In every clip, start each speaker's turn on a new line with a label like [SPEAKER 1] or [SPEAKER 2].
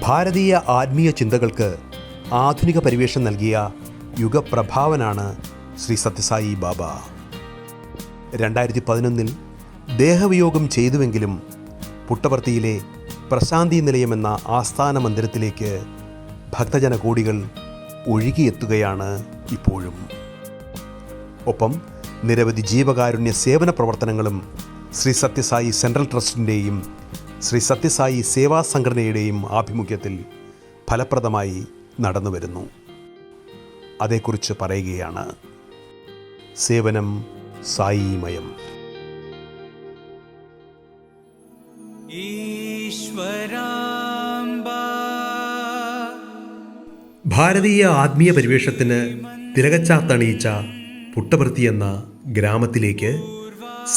[SPEAKER 1] ഭാരതീയ ആത്മീയ ചിന്തകൾക്ക് ആധുനിക പരിവേഷം നൽകിയ യുഗപ്രഭാവനാണ് ശ്രീ സത്യസായി ബാബ. 2011 ദേഹവിയോഗം ചെയ്തുവെങ്കിലും പുട്ടപർത്തിയിലെ പ്രശാന്തി നിലയം എന്ന ആസ്ഥാന മന്ദിരത്തിലേക്ക് ഭക്തജന കോടികൾ ഒഴുകിയെത്തുകയാണ് ഇപ്പോഴും. ഒപ്പം നിരവധി ജീവകാരുണ്യ സേവന പ്രവർത്തനങ്ങളും ശ്രീ സത്യസായി സെൻട്രൽ ട്രസ്റ്റിൻ്റെയും ശ്രീ സത്യസായി സേവാ സംഘടനയുടെയും ആഭിമുഖ്യത്തിൽ ഫലപ്രദമായി നടന്നുവരുന്നു. അതേക്കുറിച്ച് പറയുകയാണ് സേവനം സായിമയം. ഭാരതീയ ആത്മീയ പരിവേഷത്തിന് തിലകച്ചാർത്തണിയിച്ച പുട്ടപർത്തി എന്ന ഗ്രാമത്തിലേക്ക്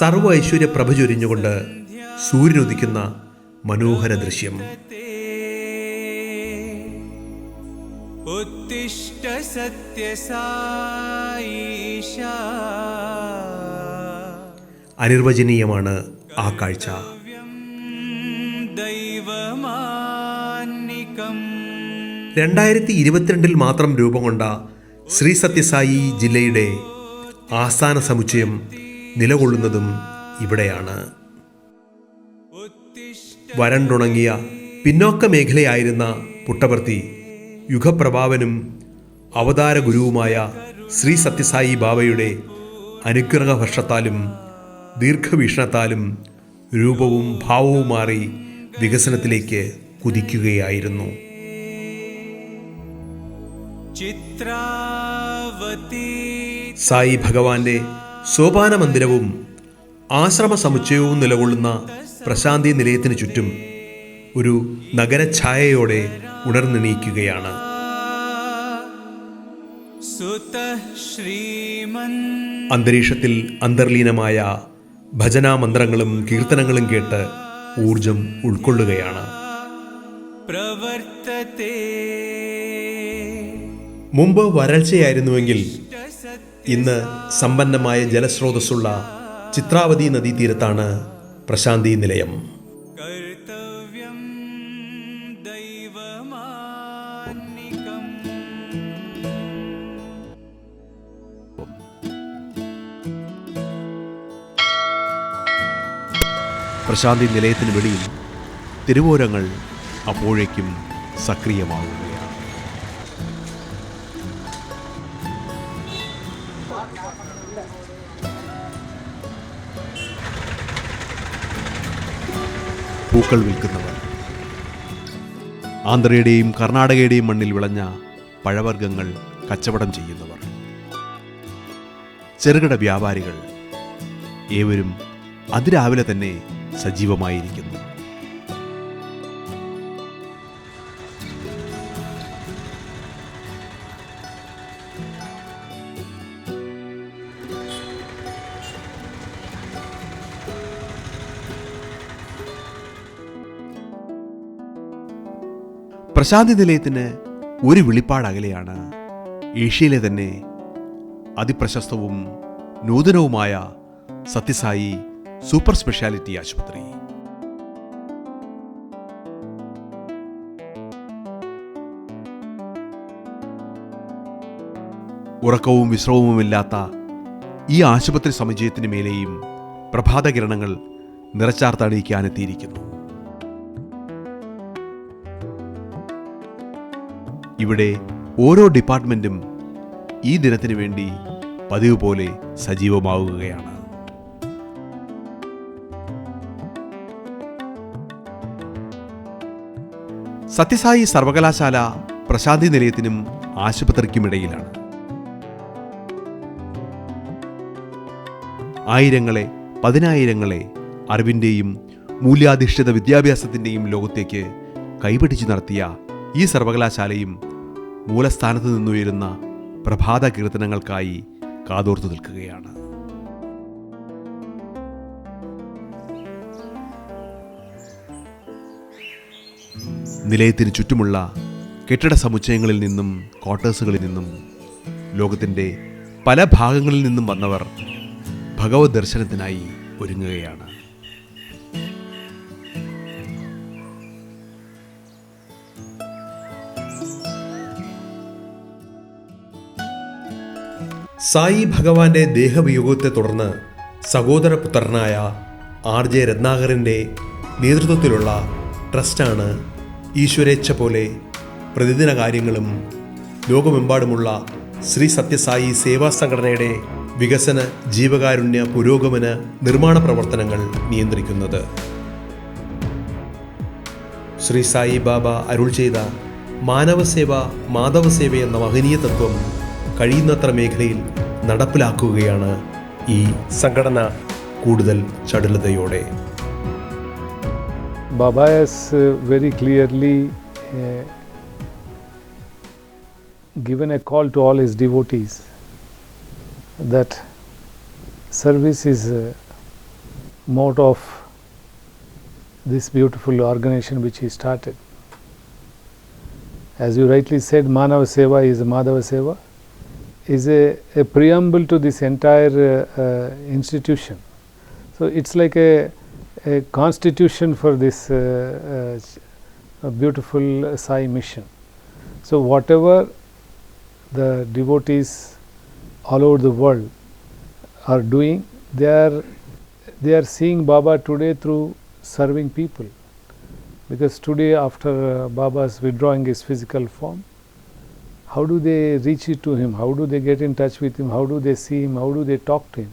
[SPEAKER 1] സർവ്വ ഐശ്വര്യ പ്രഭ ചൊരിഞ്ഞുകൊണ്ട് സൂര്യനുദിക്കുന്ന മനോഹര ദൃശ്യം.
[SPEAKER 2] ഉത്തിഷ്ഠ സത്യ സായീശ.
[SPEAKER 1] അനിർവചനീയമാണ് ആ കാഴ്ച. 2022 മാത്രം രൂപം കൊണ്ട ശ്രീ സത്യസായി ജില്ലയുടെ ആസ്ഥാന സമുച്ചയം നിലകൊള്ളുന്നതും ഇവിടെയാണ്. വരണ്ടുണങ്ങിയ പിന്നോക്ക മേഖലയായിരുന്ന പുട്ടപർത്തി യുഗപ്രഭാവനും അവതാര ഗുരുവുമായ ശ്രീ സത്യസായി ബാബയുടെ അനുഗ്രഹവർഷത്താലും ദീർഘവീക്ഷണത്താലും രൂപവും ഭാവവും മാറി വികസനത്തിലേക്ക് കുതിക്കുകയായിരുന്നു. സായി ഭഗവാന്റെ സോപാന മന്ദിരവും ആശ്രമ സമുച്ചയവും നിലകൊള്ളുന്ന പ്രശാന്തി നിലയത്തിനു ചുറ്റും ഒരു നഗരഛായയോടെ ഉണർന്നെണീക്കുകയാണ്. അന്തരീക്ഷത്തിൽ അന്തർലീനമായ ഭജനാമന്ത്രങ്ങളും കീർത്തനങ്ങളും കേട്ട് ഊർജം ഉൾക്കൊള്ളുകയാണ്. മുമ്പ് വരൾച്ചയായിരുന്നുവെങ്കിൽ ഇന്ന് സമ്പന്നമായ ജലസ്രോതസ്സുള്ള ചിത്രാവതി നദീതീരത്താണ് പ്രശാന്തി നിലയം. പ്രശാന്തി നിലയത്തിന് വെളിയിൽ തെരുവോരങ്ങൾ അപ്പോഴേക്കും സക്രിയമാവുകയാണ്. പൂക്കൾ വിൽക്കുന്നവർ, ആന്ധ്രയുടെയും കർണാടകയുടെയും മണ്ണിൽ വിളഞ്ഞ പഴവർഗ്ഗങ്ങൾ കച്ചവടം ചെയ്യുന്നവർ, ചെറുകിട വ്യാപാരികൾ ഏവരും അതിരാവിലെ തന്നെ സജീവമായിരിക്കുന്നു. പ്രശാന്തി നിലയത്തിന് ഒരു വിളിപ്പാടകലെയാണ് ഏഷ്യയിലെ തന്നെ അതിപ്രശസ്തവും നൂതനവുമായ സത്യസായി സൂപ്പർ സ്പെഷ്യാലിറ്റി ആശുപത്രി. ഉറക്കവും വിശ്രമവുമില്ലാത്ത ഈ ആശുപത്രി സമുച്ചയത്തിന് മേലെയും പ്രഭാതകിരണങ്ങൾ നിറച്ചാർത്തണിയിക്കാനെത്തിയിരിക്കുന്നു. ഇവിടെ ഓരോ ഡിപ്പാർട്ട്മെന്റും ഈ ദിനത്തിനു വേണ്ടി പതിവ് പോലെ സജീവമാവുകയാണ്. സത്യസായി സർവകലാശാല പ്രശാന്തി നിലയത്തിനും ആശുപത്രിക്കുമിടയിലാണ്. ആയിരങ്ങളെ പതിനായിരങ്ങളെ അറിവിൻ്റെയും മൂല്യാധിഷ്ഠിത വിദ്യാഭ്യാസത്തിൻ്റെയും ലോകത്തേക്ക് കൈപിടിച്ചു നടത്തിയ ഈ സർവകലാശാലയും മൂലസ്ഥാനത്ത് നിന്നുയരുന്ന പ്രഭാത കീർത്തനങ്ങൾക്കായി കാതോർത്തു നിൽക്കുകയാണ്. നിലയത്തിന് ചുറ്റുമുള്ള കെട്ടിട സമുച്ചയങ്ങളിൽ നിന്നും ക്വാർട്ടേഴ്സുകളിൽ നിന്നും ലോകത്തിൻ്റെ പല ഭാഗങ്ങളിൽ നിന്നും വന്നവർ ഭഗവത് ദർശനത്തിനായി ഒരുങ്ങുകയാണ്.
[SPEAKER 3] സായി ഭഗവാന്റെ ദേഹവിയോഗത്തെ തുടർന്ന് സഹോദരപുത്രനായ RJ രത്നാകറിൻ്റെ നേതൃത്വത്തിലുള്ള ട്രസ്റ്റാണ് ഈശ്വരേച്ഛ പോലെ പ്രതിദിന കാര്യങ്ങളും ലോകമെമ്പാടുമുള്ള ശ്രീ സത്യസായി സേവാ സംഘടനയുടെ വികസന, ജീവകാരുണ്യ, പുരോഗമന, നിർമ്മാണ പ്രവർത്തനങ്ങൾ നിയന്ത്രിക്കുന്നത്. ശ്രീ സായി ബാബ അരുൾ ചെയ്ത മാനവസേവ, മാധവസേവ എന്ന മഹനീയ തത്വം കഴിയുന്നത്ര മേഖലയിൽ നടപ്പിലാക്കുകയാണ് ഈ സംഘടന കൂടുതൽ ചടുലതയോടെ.
[SPEAKER 4] Baba has very clearly given a call to all his devotees that service is a motto of this beautiful organization which he started. As you rightly said, Manava Seva is Madhava Seva, is a preamble to this entire institution. So it's like a constitution for this beautiful Sai mission. So whatever the devotees all over the world are doing, they are seeing Baba today through serving people. Because today, after Baba's withdrawing his physical form, how do they reach it to him? How do they get in touch with him? How do they see him? How do they talk to him?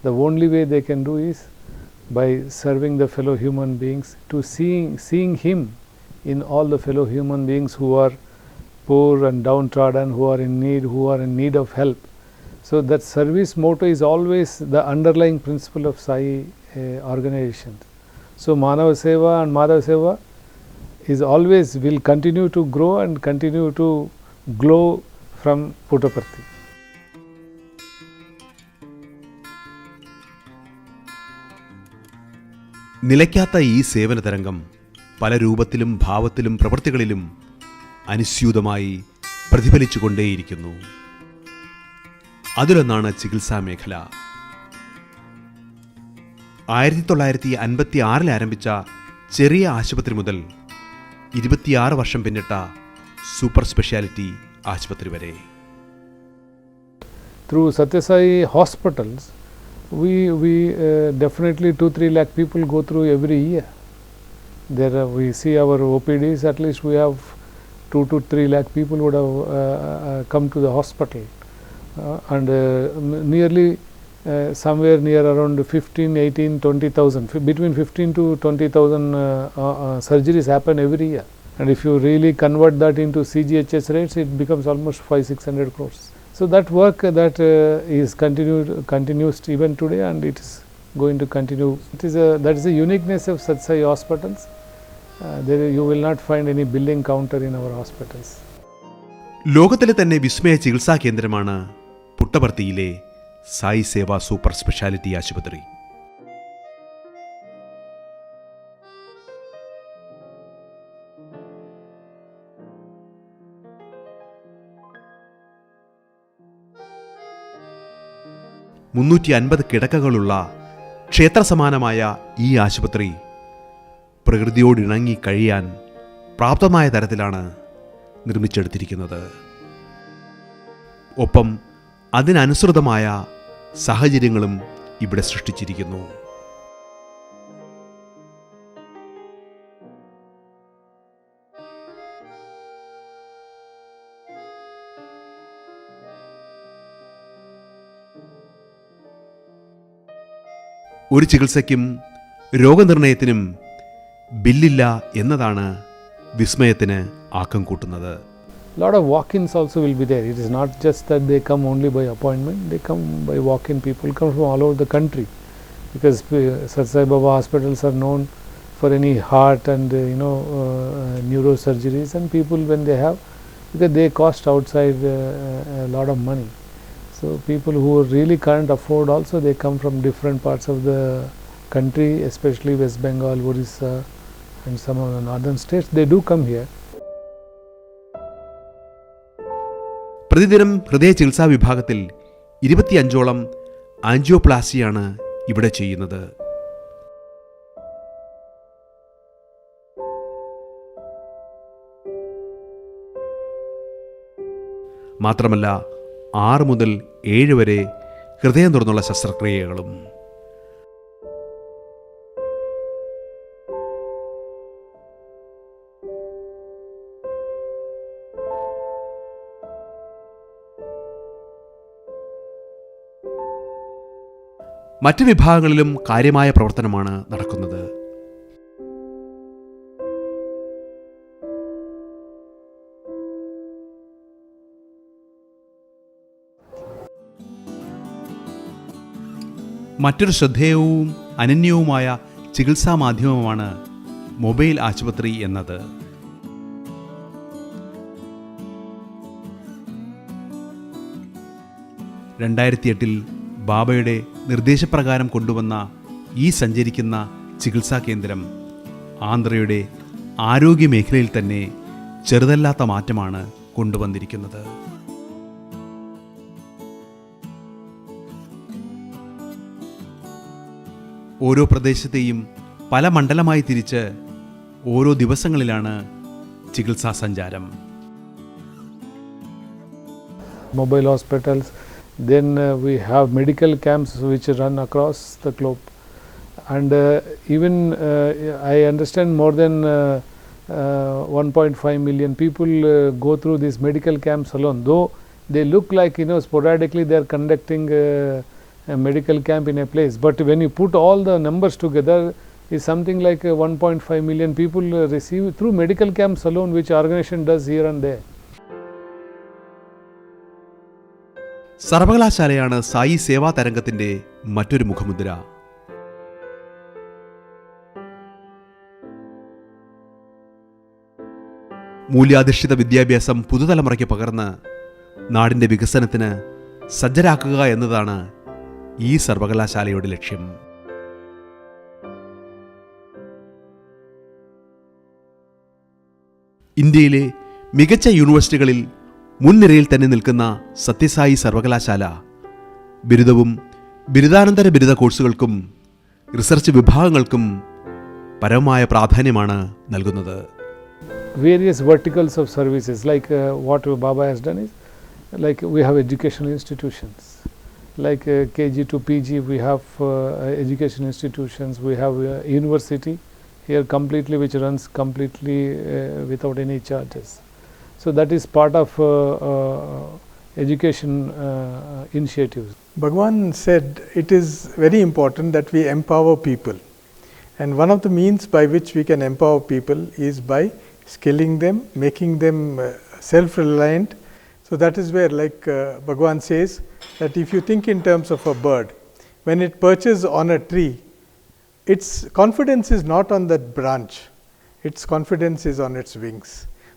[SPEAKER 4] The only way they can do is by serving the fellow human beings, to seeing him in all the fellow human beings who are poor and downtrodden, who are in need of help. So that service motto is always the underlying principle of Sai organizations. So Manava Seva and Madhava Seva is always will continue to grow and continue to glow from Puttaparthi.
[SPEAKER 1] നിലയ്ക്കാത്ത ഈ സേവന തരംഗം പല രൂപത്തിലും ഭാവത്തിലും പ്രവൃത്തികളിലും അനുസ്യൂതമായി പ്രതിഫലിച്ചുകൊണ്ടേയിരിക്കുന്നു. അതിലൊന്നാണ് ചികിത്സാ മേഖല. 1956 ആരംഭിച്ച ചെറിയ ആശുപത്രി മുതൽ 26 വർഷം പിന്നിട്ട സൂപ്പർ സ്പെഷ്യാലിറ്റി ആശുപത്രി വരെ.
[SPEAKER 4] Through Sathya Sai hospitals, we definitely 2-3 lakh people go through every year. There we see our OPDs, at least we have 2 to 3 lakh people would have come to the hospital, and nearly somewhere near around 15, 18, 20,000, between 15 to 20,000 surgeries happen every year. And if you really convert that into CGHS rates, it becomes almost 500-600 crores. So that work that is continues even today, and it is going to continue. That is the uniqueness of Sathya Sai hospitals. There you will not find any billing counter in our hospitals.
[SPEAKER 1] ലോകത്തിലെ തന്നെ വിസ്മയ ചികിത്സാ കേന്ദ്രമാണ് പുട്ടപർത്തിയിലെ സായി സേവ super speciality ആശുപത്രി. കിടക്കകളുള്ള ക്ഷേത്രസമാനമായ ഈ ആശുപത്രി പ്രകൃതിയോടിണങ്ങി കഴിയാൻ പ്രാപ്തമായ തരത്തിലാണ് നിർമ്മിച്ചെടുത്തിരിക്കുന്നത്. ഒപ്പം അതിനനുസൃതമായ സാഹചര്യങ്ങളും ഇവിടെ സൃഷ്ടിച്ചിരിക്കുന്നു. ഒരു ചികിത്സയ്ക്കും രോഗനിർണയത്തിനും ബില്ലില്ല എന്നതാണ് വിസ്മയത്തിന് ആക്കം കൂട്ടുന്നത്.
[SPEAKER 4] Lot of walk-ins also will be there. It is not just that they come only by appointment, they come by walk-in. People come from all over the country, because Sathya Sai Baba hospitals are known for any heart and neurosurgeries, and people when they have, because they cost outside a lot of money. So people who really can't afford also, they come from different parts of the country, especially West Bengal, Orissa and some of the northern states. They do come here.
[SPEAKER 1] പ്രതിദിനം ഹൃദയ ചികിത്സാ വിഭാഗത്തിൽ 25ഓളം ആൻജിയോപ്ലാസ്റ്റിയാണ് ഇവിടെ ചെയ്യുന്നത്. മാത്രമല്ല 6 മുതൽ 7 വരെ ഹൃദയം തുറന്നുള്ള ശസ്ത്രക്രിയകളും. മറ്റ് വിഭാഗങ്ങളിലും കാര്യമായ പ്രവർത്തനമാണ് നടക്കുന്നത്. മറ്റൊരു ശ്രദ്ധേയവും അനന്യവുമായ ചികിത്സാ മാധ്യമമാണ് മൊബൈൽ ആശുപത്രി എന്നത്. ൽ ബാബയുടെ നിർദ്ദേശപ്രകാരം കൊണ്ടുവന്ന ഈ സഞ്ചരിക്കുന്ന ചികിത്സാ കേന്ദ്രം ആന്ധ്രയുടെ ആരോഗ്യ മേഖലയിൽ തന്നെ ചെറുതല്ലാത്ത മാറ്റമാണ് കൊണ്ടുവന്നിരിക്കുന്നത്. ഓരോ പ്രദേശത്തെയും പല മണ്ഡലമായി തിരിച്ച് ഓരോ ദിവസങ്ങളിലാണ് ചികിത്സാ സഞ്ചാരം.
[SPEAKER 4] Mobile hospitals, then we have medical camps which run across the globe, and even I understand more than 1.5 million people go through these medical camps alone, though they look like, sporadically they are conducting a medical camp in a place, but when you put all the numbers together, is something like 1.5 million people receive through medical camps alone, which organization does here and there.
[SPEAKER 1] സർവകലാശാലയാണ് Sai സേവാ തരംഗത്തിന്റെ മറ്റൊരു മുഖമുദ്ര. മൂല്യാധിഷ്ഠിത വിദ്യാഭ്യാസം പുതുതലമുറയ്ക്ക് പകർന്ന് നാടിന്റെ വികസനത്തിന് സജ്ജരാക്കുക എന്നതാണ് ഈ സർവകലാശാലയുടെ ലക്ഷ്യം. ഇന്ത്യയിലെ മികച്ച യൂണിവേഴ്സിറ്റികളിൽ മുൻനിരയിൽ തന്നെ നിൽക്കുന്ന സത്യസായി സർവകലാശാല ബിരുദവും ബിരുദാനന്തര ബിരുദ കോഴ്സുകൾക്കും റിസർച്ച് വിഭാഗങ്ങൾക്കും പരമമായ പ്രാധാന്യമാണ് നൽകുന്നത്.
[SPEAKER 4] Various verticals of services, like what Baba has done is, like we have educational institutions, like KG to PG we have education institutions, we have university here completely, which runs completely without any charges. So that is part of education initiatives.
[SPEAKER 5] Bhagawan said it is very important that we empower people, and one of the means by which we can empower people is by skilling them, making them self-reliant. So that is where, like Bhagavan says, that if you think in terms of a bird, when it perches on a tree, its confidence is not on that branch, its confidence is on its wings.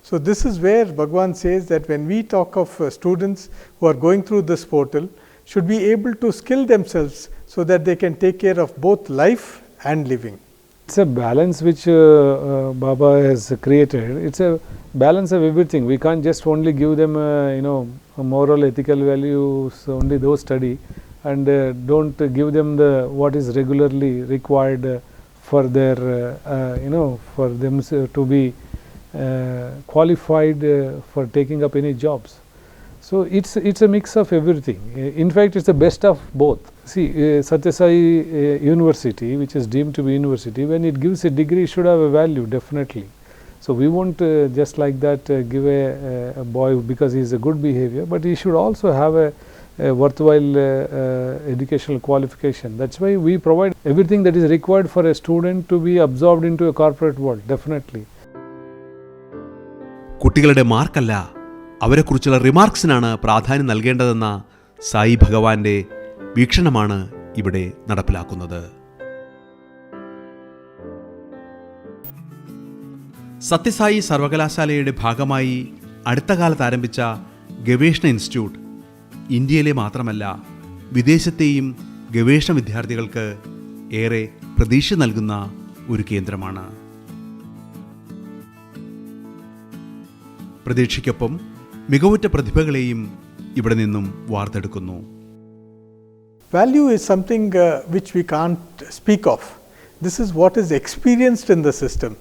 [SPEAKER 5] So this is where Bhagavan says that when we talk of students who are going through this portal, should be able to skill themselves so that they can take care of both life and living.
[SPEAKER 4] It's a balance which Baba has created. It's a balance of everything. We can't just only give them moral, ethical values, only those study, and don't give them the what is regularly required for their for them to be qualified for taking up any jobs. So it's a mix of everything. In fact, it's the best of both. See, Sathya Sai University, which is deemed to be university, when it gives a degree, it should have a value, definitely. So we won't just like that give a boy because he is a good behavior, but he should also have a worthwhile educational qualification. That's why we provide everything that is required for a student to be absorbed into a corporate world, definitely.
[SPEAKER 1] കുട്ടികളുടെ മാർക്കല്ല, അവരെക്കുറിച്ചുള്ള റിമാർക്സിനാണ് പ്രാധാന്യം നൽകേണ്ടതെന്ന സായി ഭഗവാന്റെ വീക്ഷണമാണ് ഇവിടെ നടപ്പിലാക്കുന്നത്. സത്യസായി സർവകലാശാലയുടെ ഭാഗമായി അടുത്ത കാലത്ത് ആരംഭിച്ച ഗവേഷണ ഇൻസ്റ്റിറ്റ്യൂട്ട് ഇന്ത്യയിലെ മാത്രമല്ല വിദേശത്തെയും ഗവേഷണ വിദ്യാർത്ഥികൾക്ക് ഏറെ പ്രതീക്ഷ നൽകുന്ന ഒരു കേന്ദ്രമാണ്. പ്രതീക്ഷയ്ക്കൊപ്പം മികവുറ്റ പ്രതിഭകളെയും ഇവിടെ നിന്നും വാർത്തെടുക്കുന്നു.
[SPEAKER 5] Value is something which we can't speak of. This is what is experienced in the system.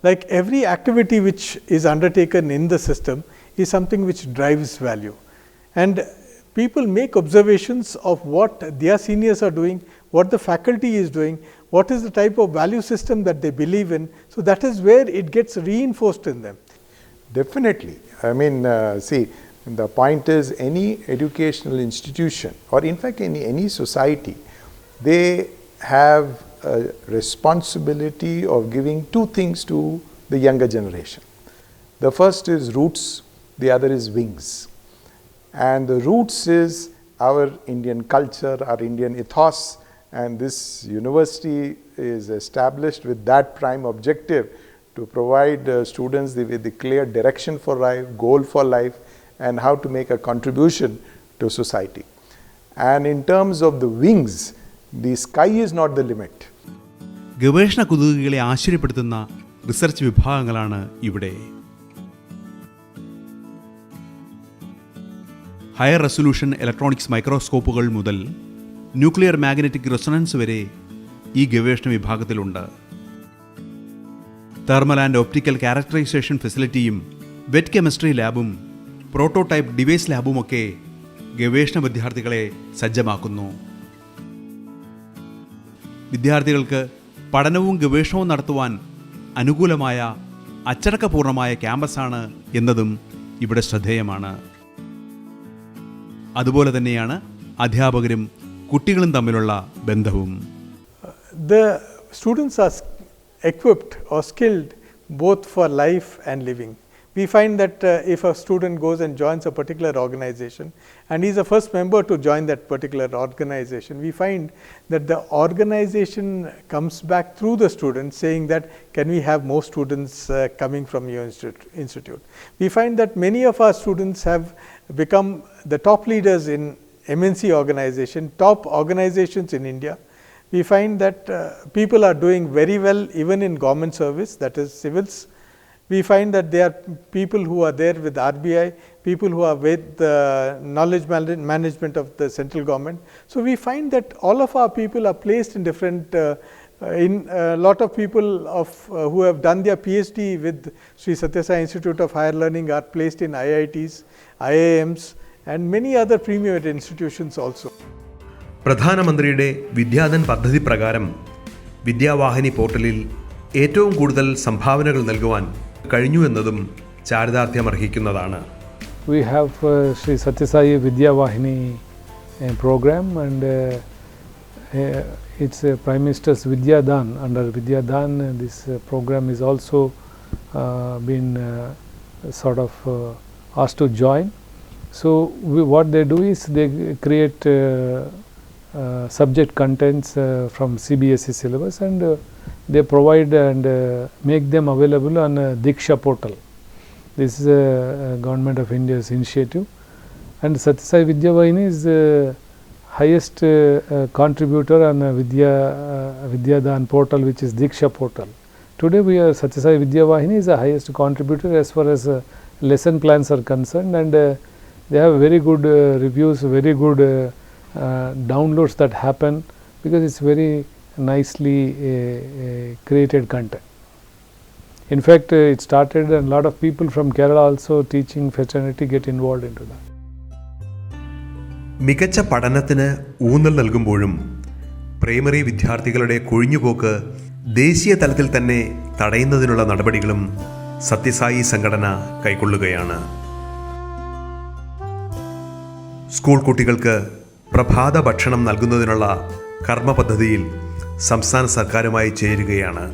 [SPEAKER 5] Like every activity which is undertaken in the system is something which drives value. And people make observations of what their seniors are doing, what the faculty is doing, what is the type of value system that they believe in. So, that is where it gets reinforced in them.
[SPEAKER 6] Definitely. I mean, see, the point is any educational institution or in fact any society, they have a responsibility of giving two things to the younger generation. The first is roots, the other is wings. And the roots is our Indian culture, our Indian ethos, and this university is established with that prime objective to provide students with the clear direction for life, goal for life, and how to make a contribution to society. And in terms of the wings, the sky is not the limit.
[SPEAKER 1] ഗവേഷണ കുതുകികളെ ആശ്ചര്യപ്പെടുത്തുന്ന research വിഭാഗങ്ങളാണ് ഇവിടെ. Higher resolution electronics മൈക്രോസ്കോപ്പുകൾ മുതൽ nuclear magnetic resonance വരെ ഈ ഗവേഷണ വിഭാഗത്തിലുണ്ട്. Thermal and optical characterization ഫെസിലിറ്റിയും wet chemistry ലാബും prototype device ലാബുമൊക്കെ ഗവേഷണ വിദ്യാർത്ഥികളെ സജ്ജമാക്കുന്നു. വിദ്യാർത്ഥികൾക്ക് പഠനവും ഗവേഷണവും നടത്തുവാൻ അനുകൂലമായ അച്ചടക്കപൂർണമായ ക്യാമ്പസാണ് എന്നതും ഇവിടെ ശ്രദ്ധേയമാണ്. അതുപോലെ തന്നെയാണ് അധ്യാപകരും കുട്ടികളും തമ്മിലുള്ള ബന്ധവും.
[SPEAKER 5] The students are equipped or skilled both for life and living. We find that if a student goes and joins a particular organization and he is the first member to join that particular organization, we find that the organization comes back through the students saying that can we have more students coming from your institute. We find that many of our students have become the top leaders in MNC organization, top organizations in India. We find that people are doing very well even in government service, that is civils. We find that there are people who are there with RBI, people who are with the knowledge management of the central government. So, we find that all of our people are placed in different, in a lot of people of who have done their PhD with Sri Sathya Sai Institute of Higher Learning are placed in IITs, IIMs and many other premier institutions also.
[SPEAKER 3] പ്രധാനമന്ത്രിയുടെ വിദ്യാധൻ പദ്ധതി പ്രകാരം വിദ്യാവാഹിനി പോർട്ടലിൽ ഏറ്റവും കൂടുതൽ സംഭാവനകൾ നൽകുവാൻ കഴിഞ്ഞു എന്നതും ചാരിതാർത്ഥ്യമർഹിക്കുന്നതാണ്.
[SPEAKER 4] We have Sri Sathya Sai Vidya Vahini program and it's Prime Minister's Vidya Dan. Under Vidya Dan, this program is also been sort of asked to join. So what they do is they create subject contents from CBSE syllabus and they provide and make them available on Diksha portal. This is a Government of India's initiative, and Sathya Sai Vidya Vahini is the highest contributor on Vidya Dan portal, which is Diksha portal. Today we are Sathya Sai Vidya Vahini is the highest contributor as far as lesson plans are concerned, and they have very good reviews, very good downloads that happen because it's very nicely created content. In fact, it started and a lot of people from Kerala also teaching fraternity get involved into that.
[SPEAKER 3] മികച്ച പഠനത്തിന് ഊന്നൽ നൽകുമ്പോഴും primary വിദ്യാർത്ഥികളുടെ കൊഴിഞ്ഞുപോക്ക് ദേശീയ തലത്തിൽ തന്നെ തടയുന്നതിനുള്ള നടപടികളും സത്യസായി സംഘടന കൈക്കൊള്ളുകയാണ്. സ്കൂൾ കുട്ടികൾക്ക് പ്രഭാത ഭക്ഷണം നൽകുന്നതിനുള്ള കർമ്മ പദ്ധതിയിൽ സംസ്ഥാന സർക്കാരുമായി ചേരുകയാണ്.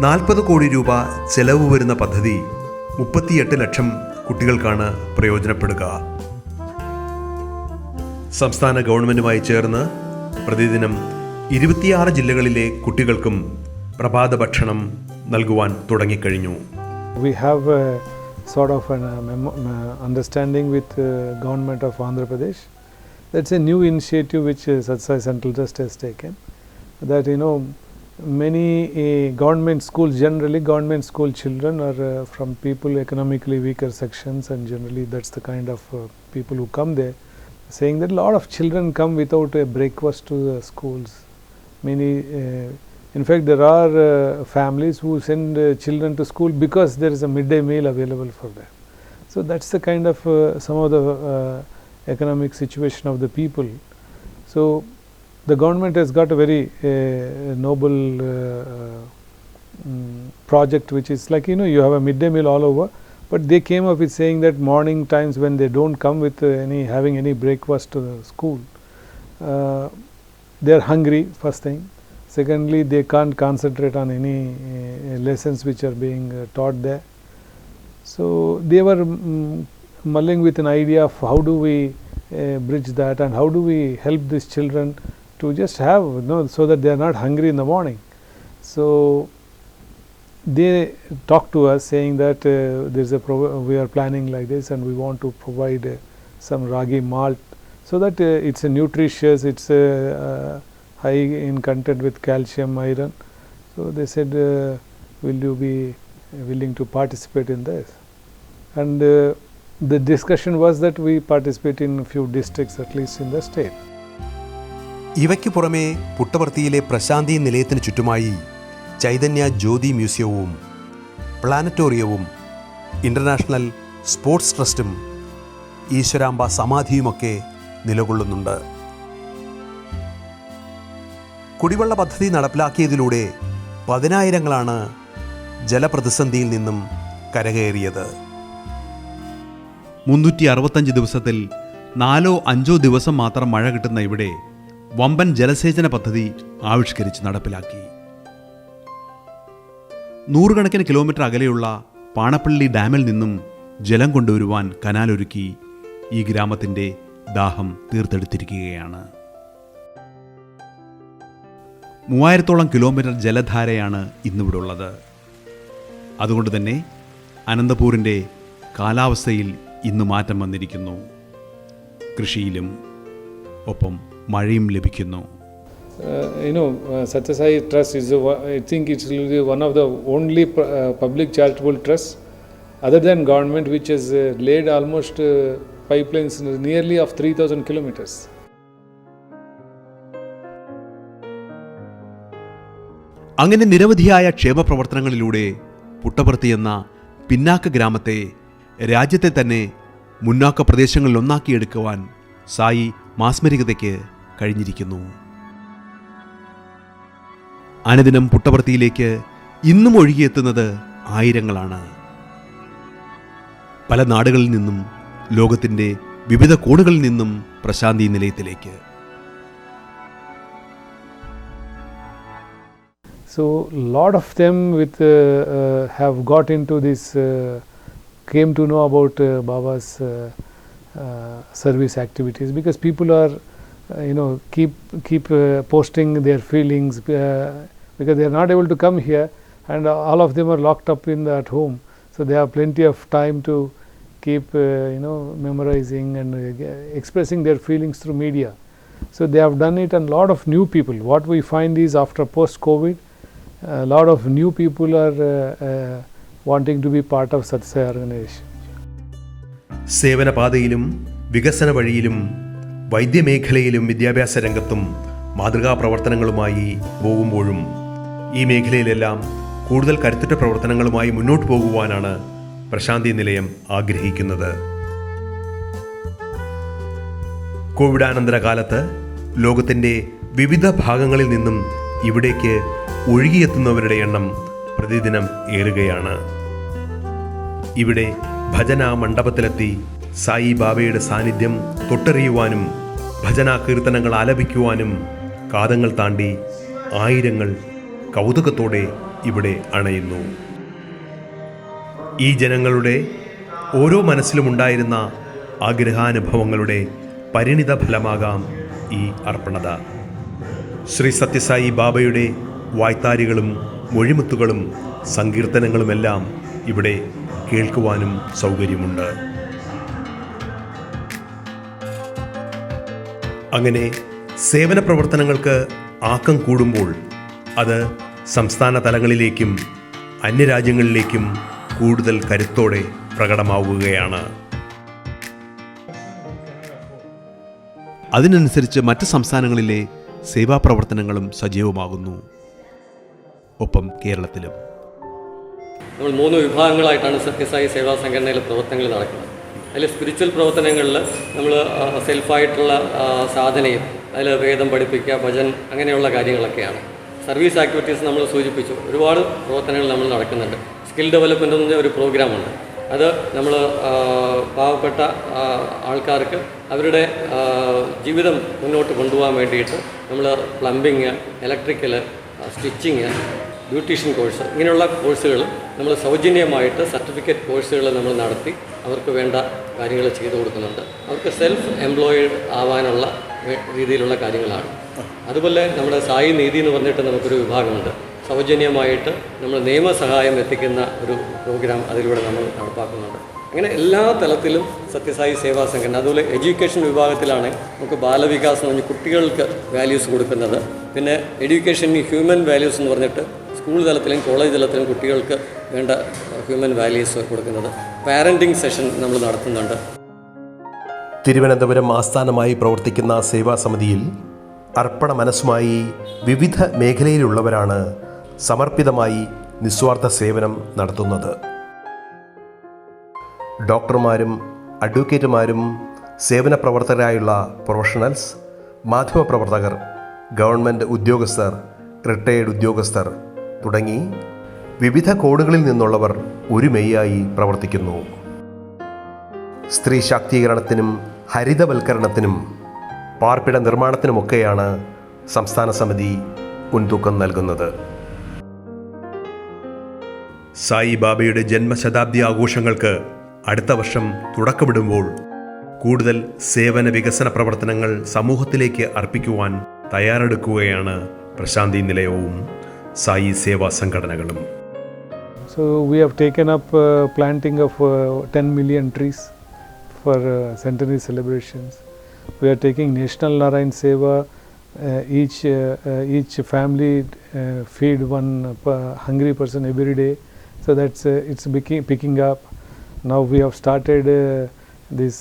[SPEAKER 3] 40 കോടി രൂപ ചെലവ് വരുന്ന പദ്ധതി 38 ലക്ഷം കുട്ടികൾക്കാണ് പ്രയോജനപ്പെടുക. സംസ്ഥാന ഗവൺമെൻറ്റുമായി ചേർന്ന് പ്രതിദിനം 26 ജില്ലകളിലെ കുട്ടികൾക്കും പ്രഭാത ഭക്ഷണം നൽകുവാൻ തുടങ്ങിക്കഴിഞ്ഞു.
[SPEAKER 4] We have a sort of an understanding with government of Andhra Pradesh. That's a new initiative which Sathya Sai Central Trust has taken. That many government schools, generally government school children are from people economically weaker sections, and generally that's the kind of people who come there. Saying that a lot of children come without a breakfast to the schools. Many, in fact, there are families who send children to school because there is a midday meal available for them. So that's the kind of some of the economic situation of the people. So the government has got a very noble project, which is like, you know, you have a midday meal all over, but they came up with saying that morning times when they don't come with having any breakfast to the school, they are hungry, first thing. Secondly, they can't concentrate on any lessons which are being taught there. So they were mulling with an idea of how do we bridge that, and how do we help these children to just have, you know, so that they are not hungry in the morning. So they talked to us saying that we are planning like this, and we want to provide some ragi malt, so that it's a nutritious, it's high in content with calcium, iron. So they said, will you be willing to participate in this? And the discussion was that we participate in a few districts at least in the state.
[SPEAKER 3] ഇവയ്ക്ക് പുറമെ പുട്ടപർത്തിയിലെ പ്രശാന്തി നിലയത്തിന് ചുറ്റുമായി ചൈതന്യ ജ്യോതി മ്യൂസിയവും പ്ലാനറ്റോറിയവും international sports ട്രസ്റ്റും ഈശ്വരാംബ സമാധിയുമൊക്കെ നിലകൊള്ളുന്നുണ്ട്. കുടിവെള്ള പദ്ധതി നടപ്പിലാക്കിയതിലൂടെ 10,000-ങ്ങളാണ് ജലപ്രതിസന്ധിയിൽ നിന്നും കരകയറിയത്.
[SPEAKER 1] 365 ദിവസത്തിൽ 4-5 ദിവസം മാത്രം മഴ കിട്ടുന്ന ഇവിടെ വമ്പൻ ജലസേചന പദ്ധതി ആവിഷ്കരിച്ച് നടപ്പിലാക്കി. 100 കണക്കിന് കിലോമീറ്റർ അകലെയുള്ള പാണപ്പള്ളി ഡാമിൽ നിന്നും ജലം കൊണ്ടുവരുവാൻ കനാലൊരുക്കി ഈ ഗ്രാമത്തിൻ്റെ ദാഹം തീർത്തെടുത്തിരിക്കുകയാണ്. 3000-ഓളം കിലോമീറ്റർ ജലധാരയാണ് ഇന്നിവിടെ ഉള്ളത്. അതുകൊണ്ട് തന്നെ അനന്തപൂരിൻ്റെ കാലാവസ്ഥയിൽ ഇന്ന് മാറ്റം വന്നിരിക്കുന്നു. കൃഷിയിലും ഒപ്പം മഴയും ലഭിക്കുന്നു.
[SPEAKER 4] Sathya Sai Trust is, I think it will be one of the only public charitable trusts other than government which has laid almost pipelines nearly of 3,000 kilometers.
[SPEAKER 1] അങ്ങനെ നിരവധിയായ ക്ഷേമപ്രവർത്തനങ്ങളിലൂടെ പുട്ടപർത്തി എന്ന പിന്നാക്ക ഗ്രാമത്തെ രാജ്യത്തെ തന്നെ മുന്നാക്ക പ്രദേശങ്ങളിലൊന്നാക്കിയെടുക്കുവാൻ സായി മാസ്മരികതയ്ക്ക് കഴിഞ്ഞിരിക്കുന്നു. അനുദിനം പുട്ടപർത്തിയിലേക്ക് ഇന്നും ഒഴുകിയെത്തുന്നത് ആയിരങ്ങളാണ്. പല നാടുകളിൽ നിന്നും ലോകത്തിൻ്റെ വിവിധ കോണുകളിൽ നിന്നും പ്രശാന്തി നിലയത്തിലേക്ക്.
[SPEAKER 4] So lot of them have got into this, came to know about Baba's service activities, because people are keep posting their feelings, because they are not able to come here, and all of them are locked up at home, so they have plenty of time to keep memorizing and expressing their feelings through media. So they have done it, and lot of new people, what we find is after post COVID, a lot of new people are wanting to be part of Sathya Sai organization.
[SPEAKER 3] സേവനപാതയിലും വികസന വഴിയിലും വൈദ്യമേഖലയിലും വിദ്യാഭ്യാസ രംഗത്തും മാതൃകാ പ്രവർത്തനങ്ങളുമായി പോകുമ്പോഴും ഈ മേഖലയിലെല്ലാം കൂടുതൽ കരുത്തുറ്റ പ്രവർത്തനങ്ങളുമായി മുന്നോട്ട് പോകുവാനാണ് പ്രശാന്തി നിലയം ആഗ്രഹിക്കുന്നത്. കോവിഡാനന്തര കാലത്ത് ലോകത്തിൻ്റെ വിവിധ ഭാഗങ്ങളിൽ നിന്നും ഇവിടേക്ക് ഒഴുകിയെത്തുന്നവരുടെ എണ്ണം പ്രതിദിനം ഏറുകയാണ്. ഇവിടെ ഭജന മണ്ഡപത്തിലെത്തി സായി ബാബയുടെ സാന്നിധ്യം തൊട്ടറിയുവാനും ഭജന കീർത്തനങ്ങൾ ആലപിക്കുവാനും കാതങ്ങൾ താണ്ടി ആയിരങ്ങൾ കൗതുകത്തോടെ ഇവിടെ അണയുന്നു. ഈ ജനങ്ങളുടെ ഓരോ മനസ്സിലുമുണ്ടായിരുന്ന ആഗ്രഹാനുഭവങ്ങളുടെ പരിണിത ഫലമാകാം ഈ അർപ്പണത. ശ്രീ സത്യസായി ബാബയുടെ വായ്ത്താരികളും മൊഴിമുത്തുകളും സങ്കീർത്തനങ്ങളുമെല്ലാം ഇവിടെ കേൾക്കുവാനും സൗകര്യമുണ്ട്. അങ്ങനെ സേവന പ്രവർത്തനങ്ങൾക്ക് ആക്കം കൂടുമ്പോൾ അത് സംസ്ഥാന തലങ്ങളിലേക്കും അന്യരാജ്യങ്ങളിലേക്കും കൂടുതൽ കരുത്തോടെ പ്രകടമാവുകയാണ്.
[SPEAKER 1] അതിനനുസരിച്ച് മറ്റ് സംസ്ഥാനങ്ങളിലെ സേവാപ്രവർത്തനങ്ങളും സജീവമാകുന്നു. ഒപ്പം കേരളത്തിലും
[SPEAKER 7] നമ്മൾ 3 വിഭാഗങ്ങളായിട്ടാണ് സത്യസായി സേവാ സംഘടനയിലെ പ്രവർത്തനങ്ങൾ നടക്കുന്നത്. അതിൽ സ്പിരിച്വൽ പ്രവർത്തനങ്ങളിൽ നമ്മൾ സെൽഫായിട്ടുള്ള സാധനയും അതിൽ വേദം പഠിപ്പിക്കുക, ഭജൻ, അങ്ങനെയുള്ള കാര്യങ്ങളൊക്കെയാണ്. സർവീസ് ആക്ടിവിറ്റീസ് നമ്മൾ സൂചിപ്പിച്ചു, ഒരുപാട് പ്രവർത്തനങ്ങൾ നമ്മൾ നടക്കുന്നുണ്ട്. സ്കിൽ ഡെവലപ്മെൻ്റ് എന്ന ഒരു പ്രോഗ്രാമുണ്ട്. അത് നമ്മൾ പാവപ്പെട്ട ആൾക്കാർക്ക് അവരുടെ ജീവിതം മുന്നോട്ട് കൊണ്ടുപോകാൻ വേണ്ടിയിട്ട് നമ്മൾ plumbing, electrical, stitching, beautician course, ഇങ്ങനെയുള്ള കോഴ്സുകൾ നമ്മൾ സൗജന്യമായിട്ട് സർട്ടിഫിക്കറ്റ് കോഴ്സുകൾ നമ്മൾ നടത്തി അവർക്ക് വേണ്ട കാര്യങ്ങൾ ചെയ്തു കൊടുക്കുന്നുണ്ട്. അവർക്ക് സെൽഫ് എംപ്ലോയിഡ് ആവാനുള്ള രീതിയിലുള്ള കാര്യങ്ങളാണ്. അതുപോലെ നമ്മുടെ സായി നീതി എന്ന് പറഞ്ഞിട്ട് നമുക്കൊരു വിഭാഗമുണ്ട്. സൗജന്യമായിട്ട് നമ്മൾ നിയമസഹായം എത്തിക്കുന്ന ഒരു പ്രോഗ്രാം അതിലൂടെ നമ്മൾ നടപ്പാക്കുന്നുണ്ട്. അങ്ങനെ എല്ലാ തലത്തിലും സത്യസായി സേവാ സംഘടന. അതുപോലെ എഡ്യൂക്കേഷൻ വിഭാഗത്തിലാണ് നമുക്ക് ബാലവികാസ് എന്ന് പറഞ്ഞ് കുട്ടികൾക്ക് വാല്യൂസ് കൊടുക്കുന്നത്. പിന്നെ എഡ്യൂക്കേഷൻ ഹ്യൂമൻ വാല്യൂസ് എന്ന് പറഞ്ഞിട്ട് സ്കൂൾ തലത്തിലും കോളേജ് തലത്തിലും കുട്ടികൾക്ക് വേണ്ട ഹ്യൂമൻ വാല്യൂസ് കൊടുക്കുന്നത്. പാരൻറ്റിംഗ് സെഷൻ നമ്മൾ നടത്തുന്നുണ്ട്.
[SPEAKER 8] തിരുവനന്തപുരം ആസ്ഥാനമായി പ്രവർത്തിക്കുന്ന സേവാസമിതിയിൽ അർപ്പണ മനസ്സുമായി വിവിധ മേഖലയിലുള്ളവരാണ് സമർപ്പിതമായി നിസ്വാർത്ഥ സേവനം നടത്തുന്നത്. ഡോക്ടർമാരും അഡ്വക്കേറ്റുമാരും സേവന പ്രവർത്തകരായുള്ള പ്രൊഫഷണൽസ്, മാധ്യമപ്രവർത്തകർ, ഗവൺമെൻറ് ഉദ്യോഗസ്ഥർ, റിട്ടയേർഡ് ഉദ്യോഗസ്ഥർ തുടങ്ങി വിവിധ കോണുകളിൽ നിന്നുള്ളവർ ഒരുമയായി പ്രവർത്തിക്കുന്നു. സ്ത്രീ ശാക്തീകരണത്തിനും ഹരിതവൽക്കരണത്തിനും പാർപ്പിട നിർമ്മാണത്തിനുമൊക്കെയാണ് സംസ്ഥാന സമിതി മുൻതൂക്കം നൽകുന്നത്.
[SPEAKER 3] സായി ബാബയുടെ ജന്മശതാബ്ദി ആഘോഷങ്ങൾക്ക് അടുത്ത വർഷം തുടക്കമിടുമ്പോൾ കൂടുതൽ സേവന വികസന പ്രവർത്തനങ്ങൾ സമൂഹത്തിലേക്ക് അർപ്പിക്കുവാൻ തയ്യാറെടുക്കുകയാണ് പ്രശാന്തി നിലയവും സായി സേവാ സംഘടനകളും.
[SPEAKER 4] So we have taken up planting of 10 million trees for centenary celebrations. We are taking National Narayan Seva. Each family feed one hungry person every day. So that's it's picking up. Now we have started this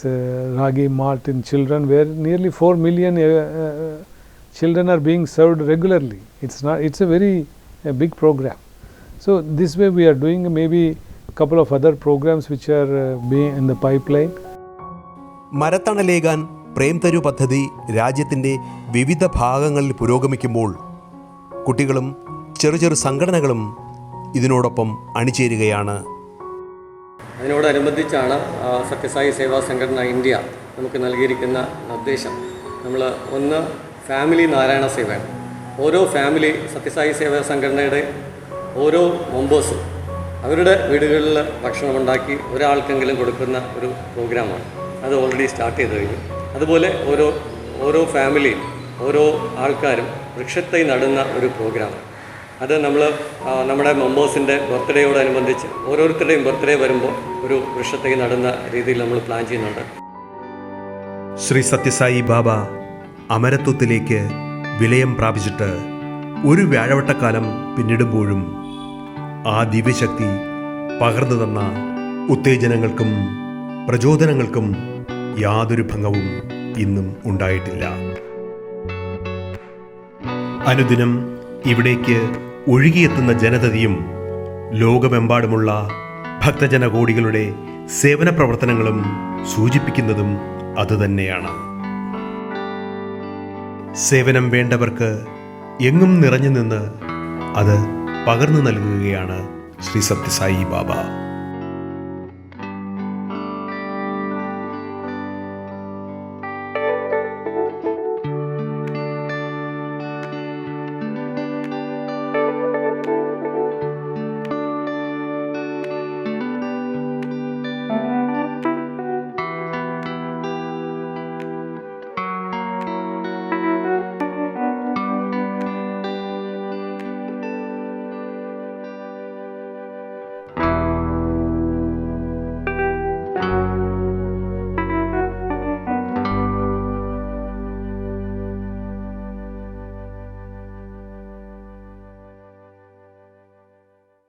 [SPEAKER 4] Ragi Mart in children, where nearly 4 million children are being served regularly. It's a very big program. So this way we are doing maybe a couple of other programs which are being in the pipeline.
[SPEAKER 3] മരത്തണലേകാൻ Prem തരു പദ്ധതി രാജ്യത്തിൻ്റെ വിവിധ ഭാഗങ്ങളിൽ പുരോഗമിക്കുമ്പോൾ കുട്ടികളും ചെറു ചെറു സംഘടനകളും ഇതിനോടൊപ്പം അണിചേരുകയാണ്.
[SPEAKER 7] അതിനോടനുബന്ധിച്ചാണ് സത്യസായി സേവാ സംഘടന ഇന്ത്യ നമുക്ക് നൽകിയിരിക്കുന്ന നിർദ്ദേശം. നമ്മൾ ഒന്ന് ഫാമിലി നാരായണ സേവയാണ്. ഓരോ ഫാമിലി സത്യസായി സേവാ സംഘടനയുടെ ഓരോ മെമ്പേഴ്സും അവരുടെ വീടുകളിൽ ഭക്ഷണമുണ്ടാക്കി ഒരാൾക്കെങ്കിലും കൊടുക്കുന്ന ഒരു പ്രോഗ്രാമാണ്. അത് ഓൾറെഡി സ്റ്റാർട്ട് ചെയ്ത് കഴിഞ്ഞു. അതുപോലെ ഓരോ ഫാമിലിയും ഓരോ ആൾക്കാരും വൃക്ഷത്തൈ നടുന്ന ഒരു പ്രോഗ്രാം. അത് നമ്മൾ നമ്മുടെ മെമ്പേഴ്സിൻ്റെ ബർത്ത്ഡേയോടനുബന്ധിച്ച് ഓരോരുത്തരുടെയും ബർത്ത്ഡേ വരുമ്പോൾ ഒരു വൃക്ഷത്തൈ നടുന്ന രീതിയിൽ നമ്മൾ പ്ലാൻ ചെയ്യുന്നുണ്ട്.
[SPEAKER 3] ശ്രീ സത്യസായി ബാബ അമരത്വത്തിലേക്ക് വിലയം പ്രാപിച്ചിട്ട് ഒരു വ്യാഴവട്ടക്കാലം പിന്നിടുമ്പോഴും ആ ദിവ്യശക്തി പകർന്നു തന്ന ഉത്തേജനങ്ങൾക്കും പ്രചോദനങ്ങൾക്കും യാതൊരു ഭംഗവും ഇന്നും ഉണ്ടായിട്ടില്ല. അനുദിനം ഇവിടേക്ക് ഒഴുകിയെത്തുന്ന ജനതയും ലോകമെമ്പാടുമുള്ള ഭക്തജനകോടികളുടെ സേവന പ്രവർത്തനങ്ങളും സൂചിപ്പിക്കുന്നതും അതുതന്നെയാണ്. സേവനം വേണ്ടവർക്ക് എങ്ങും നിറഞ്ഞു നിന്ന് അത് പകർന്നു നൽകുകയാണ് ശ്രീ സത്യസായി ബാബ.